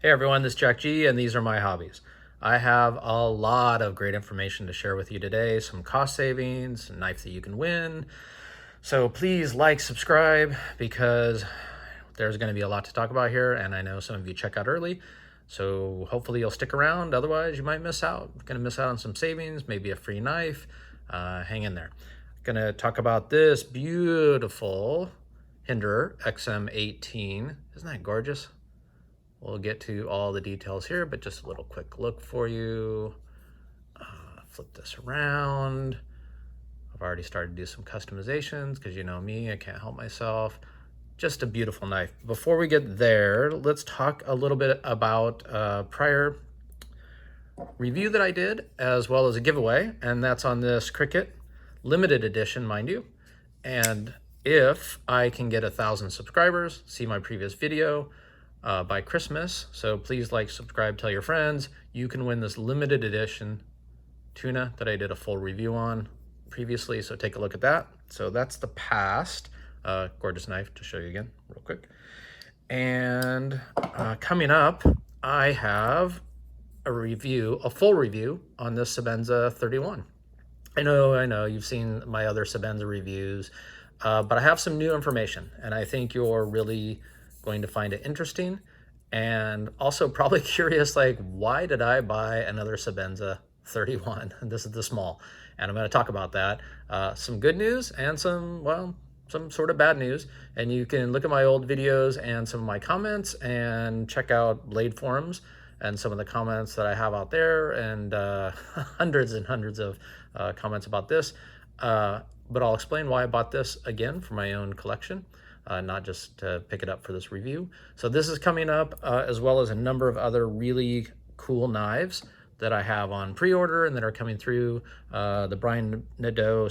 Hey everyone, this is Jack G, and these are my hobbies. I have a lot of great information to share with you today, some cost savings, a knife that you can win. So please like, subscribe, because there's going to be a lot to talk about here, and I know some of you check out early. So hopefully you'll stick around, otherwise you might miss out. You're going to miss out on some savings, maybe a free knife. Hang in there. Going to talk about this beautiful Hinderer XM-18. Isn't that gorgeous? We'll get to all the details here, but just a little quick look for you. Flip this around. I've already started to do some customizations because you know me, I can't help myself. Just a beautiful knife. Before we get there, let's talk a little bit about prior review that I did, as well as a giveaway, and that's on this Cricut limited edition, mind you. And if I can get 1,000 subscribers, see my previous video, by Christmas. So please like, subscribe, tell your friends. You can win this limited edition tuna that I did a full review on previously. So take a look at that. So that's the past. Gorgeous knife to show you again real quick. And coming up, I have a full review on this Sebenza 31. I know, you've seen my other Sebenza reviews, but I have some new information, and I think you're really going to find it interesting, and also probably curious, like, why did I buy another Sebenza 31? This is the small, and I'm going to talk about that. Some good news and some sort of bad news, and you can look at my old videos and some of my comments and check out Blade forums and some of the comments that I have out there, and hundreds and hundreds of comments about this. But I'll explain why I bought this again for my own collection. Not just to pick it up for this review. So this is coming up, as well as a number of other really cool knives that I have on pre-order and that are coming through. The Brian Nadeau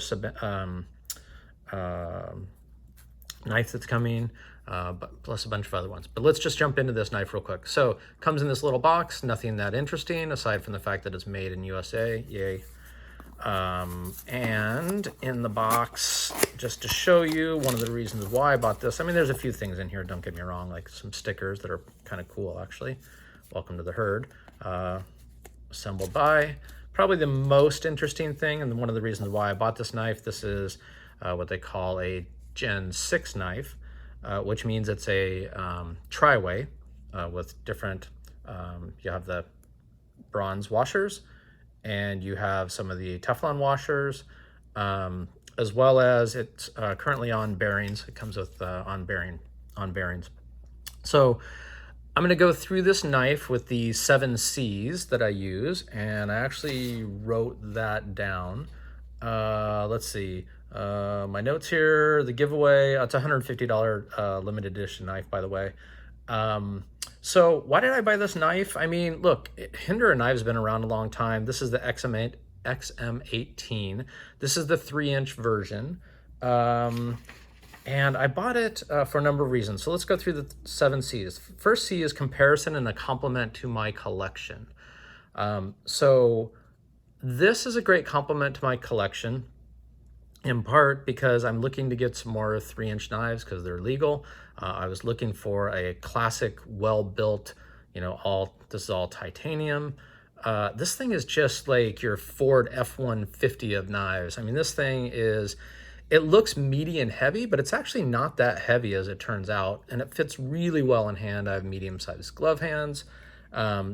knife that's coming, but plus a bunch of other ones. But let's just jump into this knife real quick. So it comes in this little box, nothing that interesting aside from the fact that it's made in USA, yay. And in the box, just to show you one of the reasons why I bought this. I mean, there's a few things in here, don't get me wrong, like some stickers that are kind of cool, actually. Welcome to the herd. Assembled by. Probably the most interesting thing, and one of the reasons why I bought this knife, this is what they call a Gen 6 knife, which means it's a tri-way with different, you have the bronze washers, and you have some of the Teflon washers, as well as it's currently on bearings. It comes with on bearings. So I'm going to go through this knife with the 7 C's that I use, and I actually wrote that down. Let's see, my notes here, the giveaway, it's a $150 limited edition knife, by the way. So why did I buy this knife? I mean, look, Hinderer knives have been around a long time. This is the XM-18. This is the 3-inch version. And I bought it for a number of reasons. So let's go through the 7 C's. First C is comparison and a complement to my collection. So this is a great complement to my collection, in part because I'm looking to get some more 3-inch knives because they're legal. I was looking for a classic, well-built, this is all titanium. This thing is just like your Ford F-150 of knives. I mean, this thing it looks meaty and heavy, but it's actually not that heavy as it turns out, and it fits really well in hand. I have medium-sized glove hands.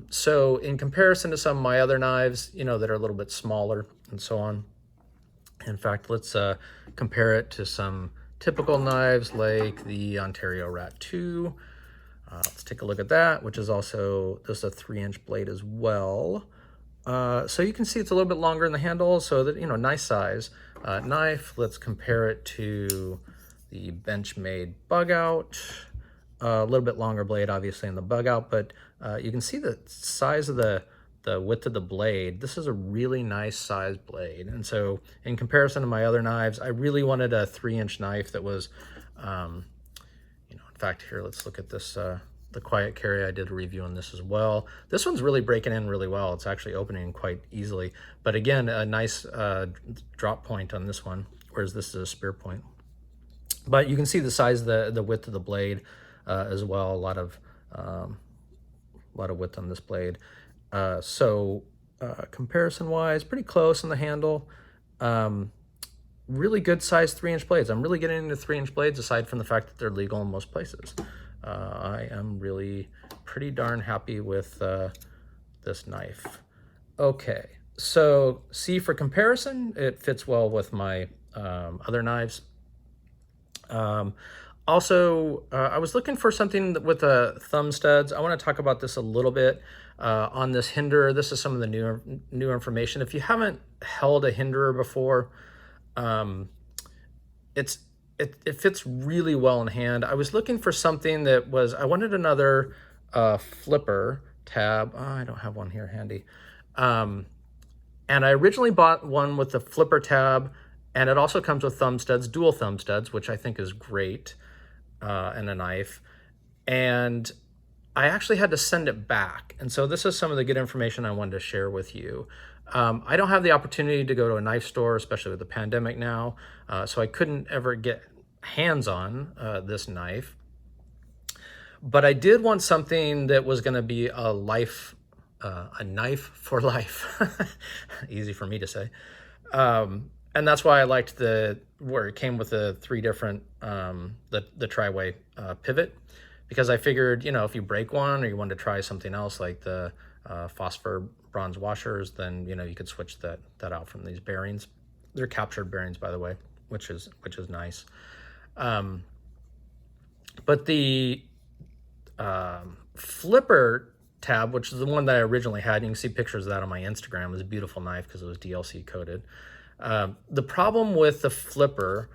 So in comparison to some of my other knives, that are a little bit smaller and so on. In fact, let's compare it to some typical knives like the Ontario Rat 2. Let's take a look at that, which is also just a 3-inch blade as well. So you can see it's a little bit longer in the handle, so that, nice size knife. Let's compare it to the Benchmade Bug Out. A little bit longer blade, obviously, in the Bug Out, but you can see the size of the width of the blade. This is a really nice sized blade. And so in comparison to my other knives, I really wanted a 3-inch knife that was, in fact, here, let's look at this, the Quiet Carry. I did a review on this as well. This one's really breaking in really well. It's actually opening quite easily. But again, a nice drop point on this one, whereas this is a spear point. But you can see the size of the width of the blade as well. A lot of width on this blade. Comparison-wise, pretty close on the handle. Really good size 3-inch blades. I'm really getting into 3-inch blades aside from the fact that they're legal in most places. I am really pretty darn happy with this knife. Okay, so see, for comparison, it fits well with my other knives. Also, I was looking for something with thumb studs. I want to talk about this a little bit on this Hinderer. This is some of the new information. If you haven't held a Hinderer before, it fits really well in hand. I was looking for something that was, I wanted another flipper tab. Oh, I don't have one here handy. And I originally bought one with the flipper tab, and it also comes with thumb studs, dual thumb studs, which I think is great, and a knife. And I actually had to send it back. And so this is some of the good information I wanted to share with you. I don't have the opportunity to go to a knife store, especially with the pandemic now, so I couldn't ever get hands on this knife. But I did want something that was going to be a knife for life. Easy for me to say. And that's why I liked where it came with the 3 different, the tri-way pivot, because I figured, you know, if you break one or you wanted to try something else like the phosphor bronze washers, then, you know, you could switch that out from these bearings. They're captured bearings, by the way, which is nice. But the flipper tab, which is the one that I originally had, you can see pictures of that on my Instagram. It was a beautiful knife because it was DLC coated. The problem with the flipper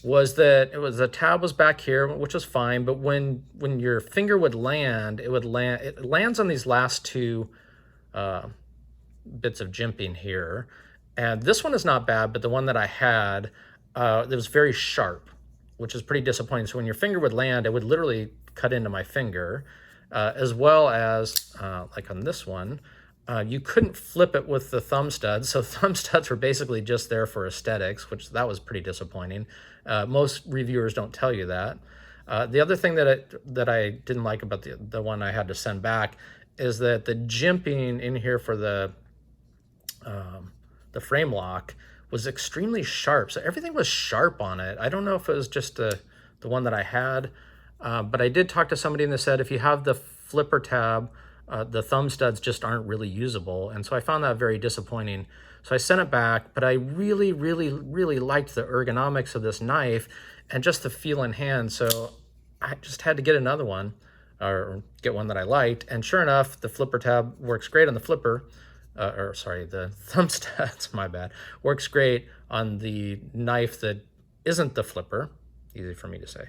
was that the tab was back here, which was fine, but when your finger would land, it lands on these last 2 bits of jimping here. And this one is not bad, but the one that I had, it was very sharp, which is pretty disappointing. So when your finger would land, it would literally cut into my finger, as well as like on this one, you couldn't flip it with the thumb studs. So thumb studs were basically just there for aesthetics, that was pretty disappointing. Most reviewers don't tell you that. The other thing that I didn't like about the one I had to send back is that the jimping in here for the frame lock was extremely sharp. So everything was sharp on it. I don't know if it was just the one that I had, but I did talk to somebody and they said if you have the flipper tab, the thumb studs just aren't really usable. And so I found that very disappointing. So I sent it back, but I really, really, really liked the ergonomics of this knife and just the feel in hand. So I just had to get another one, or get one that I liked. And sure enough, the flipper tab works great on the flipper, the thumb studs, my bad, works great on the knife that isn't the flipper, easy for me to say.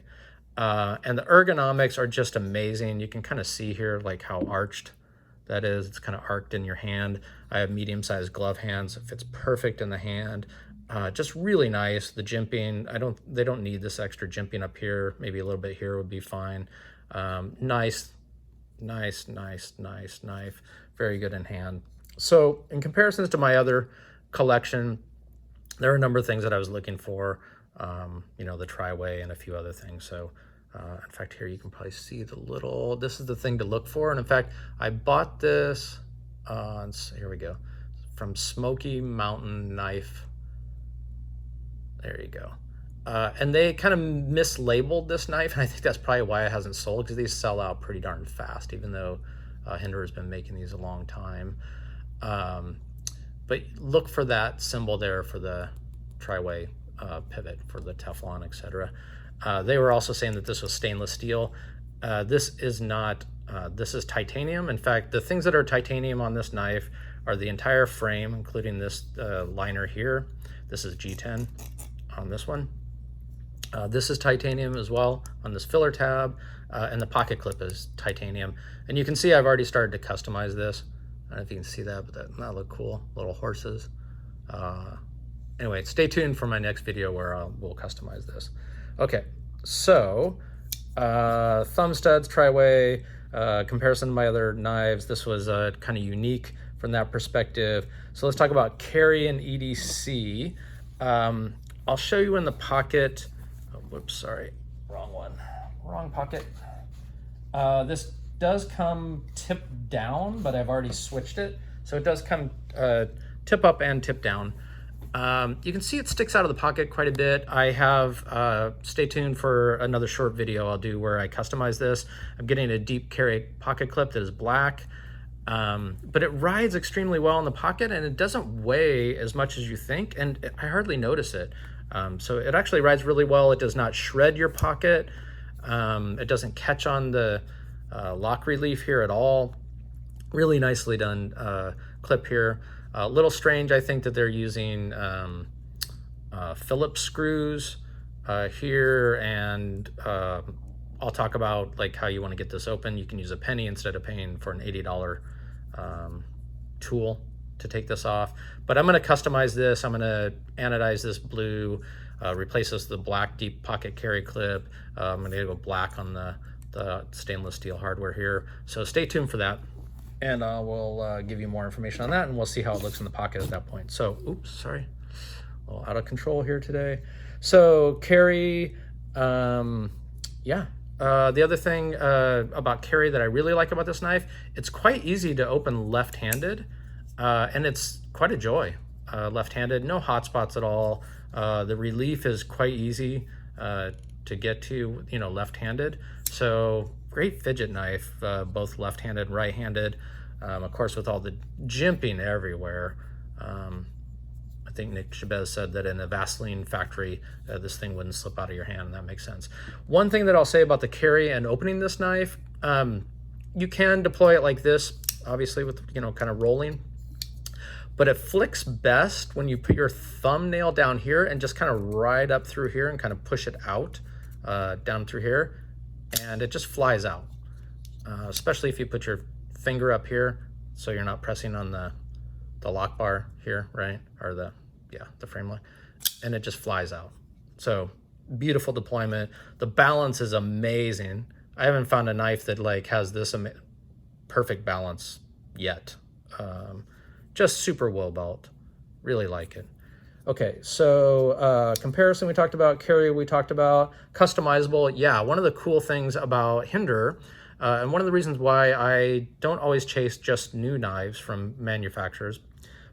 And the ergonomics are just amazing. You can kind of see here like how arched that is. It's kind of arced in your hand. I have medium-sized glove hands. It fits perfect in the hand. Just really nice. The jimping, they don't need this extra jimping up here. Maybe a little bit here would be fine. Nice knife. Very good in hand. So in comparisons to my other collection, there are a number of things that I was looking for. You know, the tri-way and a few other things. So in fact, here you can probably see this is the thing to look for. And in fact, I bought this here we go, from Smoky Mountain Knife. There you go. And they kind of mislabeled this knife, and I think that's probably why it hasn't sold, because these sell out pretty darn fast, even though Hinderer's been making these a long time. But look for that symbol there for the tri-way pivot for the Teflon, etc. They were also saying that this was stainless steel. This is not. This is titanium. In fact, the things that are titanium on this knife are the entire frame, including this liner here. This is G10 on this one. This is titanium as well on this filler tab, and the pocket clip is titanium. And you can see I've already started to customize this. I don't know if you can see that, but that look cool. Little horses. Anyway, stay tuned for my next video where we'll customize this. Okay, so thumb studs, tri-way, comparison to my other knives. This was kind of unique from that perspective. So let's talk about carry and EDC. I'll show you in the pocket. Oh, whoops, sorry, wrong one, wrong pocket. This does come tip down, but I've already switched it. So it does come tip up and tip down. You can see it sticks out of the pocket quite a bit. I have, stay tuned for another short video I'll do where I customize this. I'm getting a deep carry pocket clip that is black, but it rides extremely well in the pocket, and it doesn't weigh as much as you think, and I hardly notice it. So it actually rides really well. It does not shred your pocket. It doesn't catch on the lock relief here at all. Really nicely done clip here. A little strange, I think, that they're using Phillips screws here, and I'll talk about like how you want to get this open. You can use a penny instead of paying for an $80 tool to take this off. But I'm going to customize this. I'm going to anodize this blue, replace this with the black deep pocket carry clip. I'm going to go black on the stainless steel hardware here. So stay tuned for that. And we'll give you more information on that, and we'll see how it looks in the pocket at that point. So, oops, sorry, a little out of control here today. So carry, yeah. The other thing about carry that I really like about this knife, it's quite easy to open left-handed, and it's quite a joy. Left-handed, no hot spots at all. The relief is quite easy to get to, you know, left-handed. So great fidget knife, both left-handed, right-handed. Of course, with all the jimping everywhere. I think Nick Chabez said that in a Vaseline factory, this thing wouldn't slip out of your hand, and that makes sense. One thing that I'll say about the carry and opening this knife, you can deploy it like this, obviously with, you know, kind of rolling, but it flicks best when you put your thumbnail down here and just kind of ride up through here and kind of push it out down through here, and it just flies out, especially if you put your finger up here so you're not pressing on the lock bar here, right? Or the frame lock, and it just flies out. So beautiful deployment. The balance is amazing. I haven't found a knife that like has this perfect balance yet. Just super well built. Really like it. Okay, so comparison we talked about, carry we talked about, customizable. Yeah, one of the cool things about Hinderer, and one of the reasons why I don't always chase just new knives from manufacturers,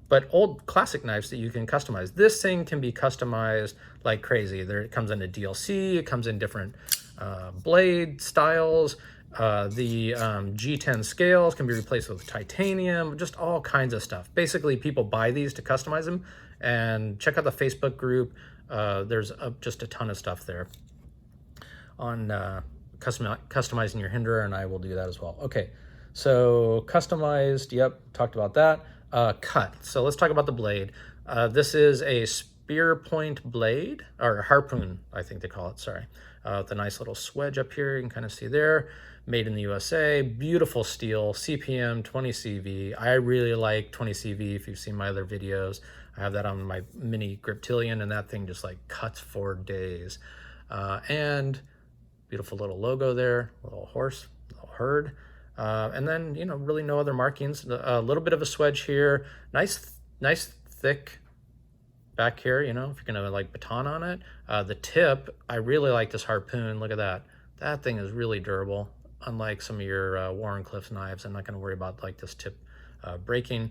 but old classic knives that you can customize. This thing can be customized like crazy. It comes in a DLC, it comes in different blade styles. The G10 scales can be replaced with titanium, just all kinds of stuff. Basically, people buy these to customize them, and check out the Facebook group. There's just a ton of stuff there on customizing your Hinderer, and I will do that as well. Okay, so customized, yep, talked about that. Cut, so let's talk about the blade. This is a spear point blade, or harpoon, I think they call it, sorry. With a nice little swedge up here, you can kind of see there. Made in the USA, beautiful steel, CPM 20 CV. I really like 20 CV if you've seen my other videos. I have that on my mini Griptilian, and that thing just like cuts for days. And beautiful little logo there, little horse, little herd. And then, you know, really no other markings. A little bit of a swedge here. Nice thick back here, you know, if you're gonna like baton on it. The tip, I really like this harpoon. Look at that. That thing is really durable. Unlike some of your Warren Cliffs knives, I'm not gonna worry about like this tip breaking.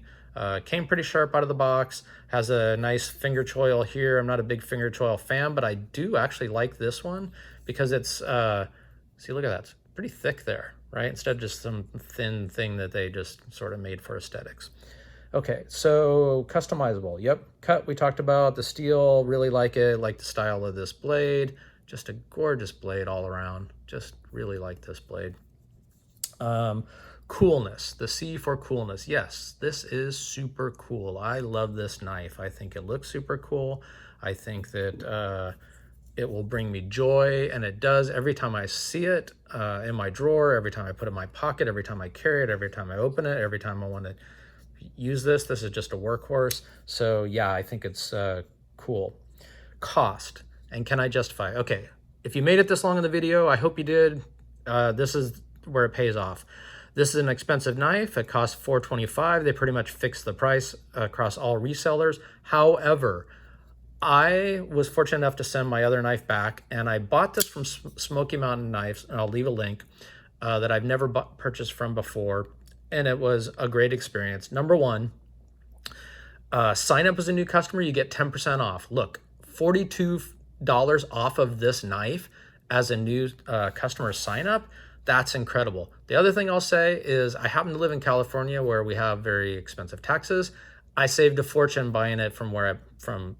Came pretty sharp out of the box. Has a nice finger choil here. I'm not a big finger choil fan, but I do actually like this one because it's, see, look at that. It's pretty thick there, right? Instead of just some thin thing that they just sort of made for aesthetics. Okay, so customizable. Yep, cut we talked about. The steel, really like it. Like the style of this blade. Just a gorgeous blade all around. Just really like this blade. Coolness, the C for coolness. Yes, this is super cool. I love this knife. I think it looks super cool. I think that it will bring me joy, and it does every time I see it in my drawer, every time I put it in my pocket, every time I carry it, every time I open it, every time I want to use this. This is just a workhorse. So yeah, I think it's cool. Cost, and can I justify? Okay, if you made it this long in the video, I hope you did. This is where it pays off. This is an expensive knife. It costs $425. They pretty much fixed the price across all resellers. However, I was fortunate enough to send my other knife back, and I bought this from Smoky Mountain Knives, and I'll leave a link. that I've never purchased from before, and it was a great experience. Number one, sign up as a new customer, you get 10% off. Look, $42 off of this knife as a new customer sign up. That's incredible. The other thing I'll say is I happen to live in California where we have very expensive taxes. I saved a fortune buying it from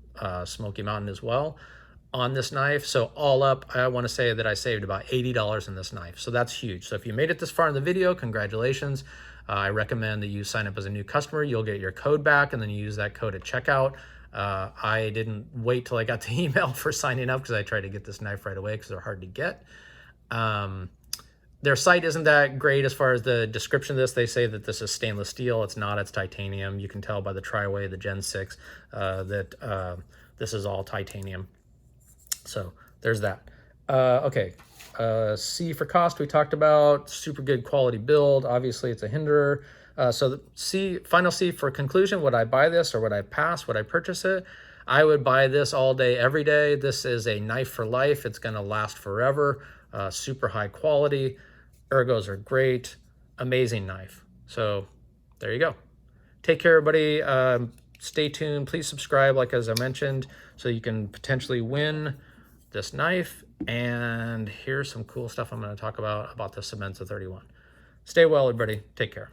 Smoky Mountain as well on this knife. So all up, I want to say that I saved about $80 in this knife. So that's huge. So if you made it this far in the video, congratulations. I recommend that you sign up as a new customer. You'll get your code back and then you use that code at checkout. I didn't wait till I got the email for signing up because I tried to get this knife right away because they're hard to get. Their site isn't that great as far as the description of this. They say that this is stainless steel. It's not, it's titanium. You can tell by the Triway, the Gen 6, that this is all titanium. So there's that. Okay, C for cost we talked about. Super good quality build. Obviously it's a Hinderer. So the C, final C for conclusion, would I buy this or would I pass? Would I purchase it? I would buy this all day, every day. This is a knife for life. It's gonna last forever. Super high quality. Ergos are great. Amazing knife. So there you go. Take care, everybody. Stay tuned. Please subscribe, like as I mentioned, so you can potentially win this knife. And here's some cool stuff I'm going to talk about the Semenza 31. Stay well, everybody. Take care.